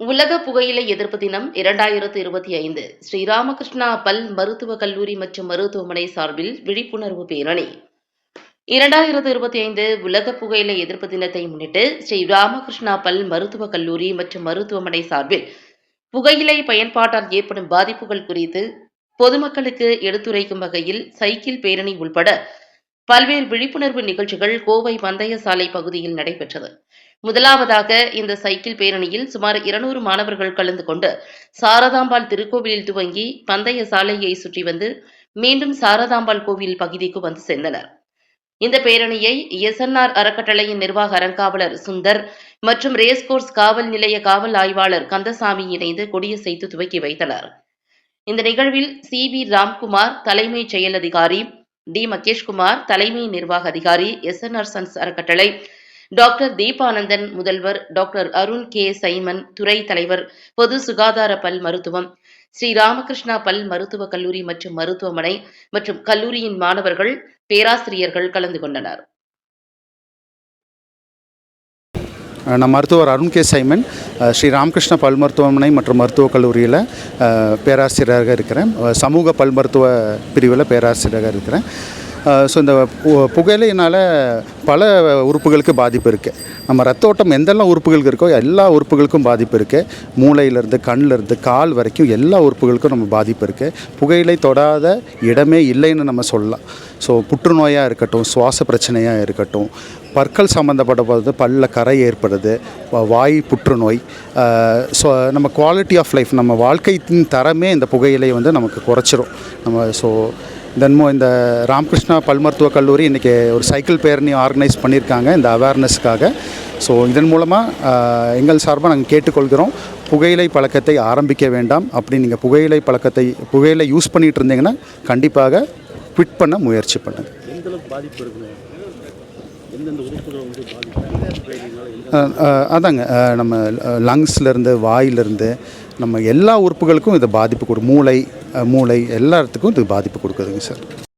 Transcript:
உலக புகையிலை எதிர்ப்பு தினம் 2025 ஸ்ரீராமகிருஷ்ணா பல் மருத்துவக் கல்லூரி மற்றும் மருத்துவமனை சார்பில் விழிப்புணர்வு பேரணி. 2025 உலக புகையிலை எதிர்ப்பு தினத்தை முன்னிட்டு ஸ்ரீராமகிருஷ்ணா பல் மருத்துவக் கல்லூரி மற்றும் மருத்துவமனை சார்பில் புகையிலை பயன்பாட்டால் ஏற்படும் பாதிப்புகள் குறித்து பொதுமக்களுக்கு எடுத்துரைக்கும் வகையில் சைக்கிள் பேரணி உள்பட பல்வேறு விழிப்புணர்வு நிகழ்ச்சிகள் கோவை பந்தய சாலை பகுதியில் நடைபெற்றது. முதலாவதாக இந்த சைக்கிள் பேரணியில் சுமார் 200 மாணவர்கள் கலந்து கொண்டு சாரதாம்பாள் திருக்கோவிலில் துவங்கி பந்தய சாலையை சுற்றி வந்து மீண்டும் சாரதாம்பாள் கோவில் பகுதிக்கு வந்து சேர்ந்தனர். இந்த பேரணியை எஸ்என்ஆர் அறக்கட்டளையின் நிர்வாக அறங்காவலர் சுந்தர் மற்றும் ரேஸ்கோர்ஸ் காவல் நிலைய காவல் ஆய்வாளர் கந்தசாமி இணைந்து கொடியசைத்து துவக்கி வைத்தனர். இந்த நிகழ்வில் சி.வி. ராம்குமார் தலைமை செயல் அதிகாரி, டி. மகேஷ்குமார் தலைமை நிர்வாக அதிகாரி, எஸ்என்ஆர் சன்ஸ் அறக்கட்டளை, டாக்டர் தீபானந்தன் முதல்வர், டாக்டர் அருண் கே. சைமன் துறை தலைவர், பொது சுகாதார பல் மருத்துவம், ஸ்ரீராமகிருஷ்ணா பல் மருத்துவக் கல்லூரி மற்றும் மருத்துவமனை மற்றும் கல்லூரியின் மாணவர்கள், பேராசிரியர்கள் கலந்து கொண்டனர். நான் மருத்துவர் அருண் கே. சைமன், ஸ்ரீ ராமகிருஷ்ணா பல் மருத்துவமனை மற்றும் மருத்துவக் கல்லூரியில் பேராசிரியராக இருக்கிறேன். சமூக பல் மருத்துவ பிரிவில் பேராசிரியராக இருக்கிறேன். ஸோ இந்த புகையிலையினால் பல உறுப்புகளுக்கு பாதிப்பு இருக்குது. நம்ம ரத்த ஓட்டம் எந்தெல்லாம் உறுப்புகளுக்கு இருக்கோ எல்லா உறுப்புகளுக்கும் பாதிப்பு இருக்குது. மூளையிலேருந்து கண்ணிலேருந்து கால் வரைக்கும் எல்லா உறுப்புகளுக்கும் நம்ம பாதிப்பு இருக்குது. புகையிலை தொடாத இடமே இல்லைன்னு நம்ம சொல்லலாம். ஸோ புற்றுநோயாக இருக்கட்டும், சுவாச பிரச்சனையாக இருக்கட்டும், பற்கள் சம்மந்தப்பட்ட போது பல்லில் கரை ஏற்படுது, வாய் புற்றுநோய், ஸோ நம்ம குவாலிட்டி ஆஃப் லைஃப், நம்ம வாழ்க்கையின் தரமே இந்த புகையிலை வந்து நமக்கு குறைச்சிரும். ஸோ இந்த ராமகிருஷ்ணா பல் மருத்துவக் கல்லூரி இன்றைக்கி ஒரு சைக்கிள் பேரணி ஆர்கனைஸ் பண்ணியிருக்காங்க இந்த அவேர்னஸ்க்காக. ஸோ இதன் மூலமாக எங்கள் சார்பாக நாங்கள் கேட்டுக்கொள்கிறோம், புகையிலை பழக்கத்தை ஆரம்பிக்க வேண்டாம். அப்படி நீங்கள் புகையிலை யூஸ் பண்ணிகிட்டு இருந்தீங்கன்னா கண்டிப்பாக குவிட் பண்ண முயற்சி பண்ணுங்கள். அதாங்க, நம்ம லங்ஸ்லேருந்து வாயிலிருந்து நம்ம எல்லா உறுப்புகளுக்கும் இது பாதிப்பு மூளை எல்லாத்துக்கும் இது பாதிப்பு கொடுக்குதுங்க சார்.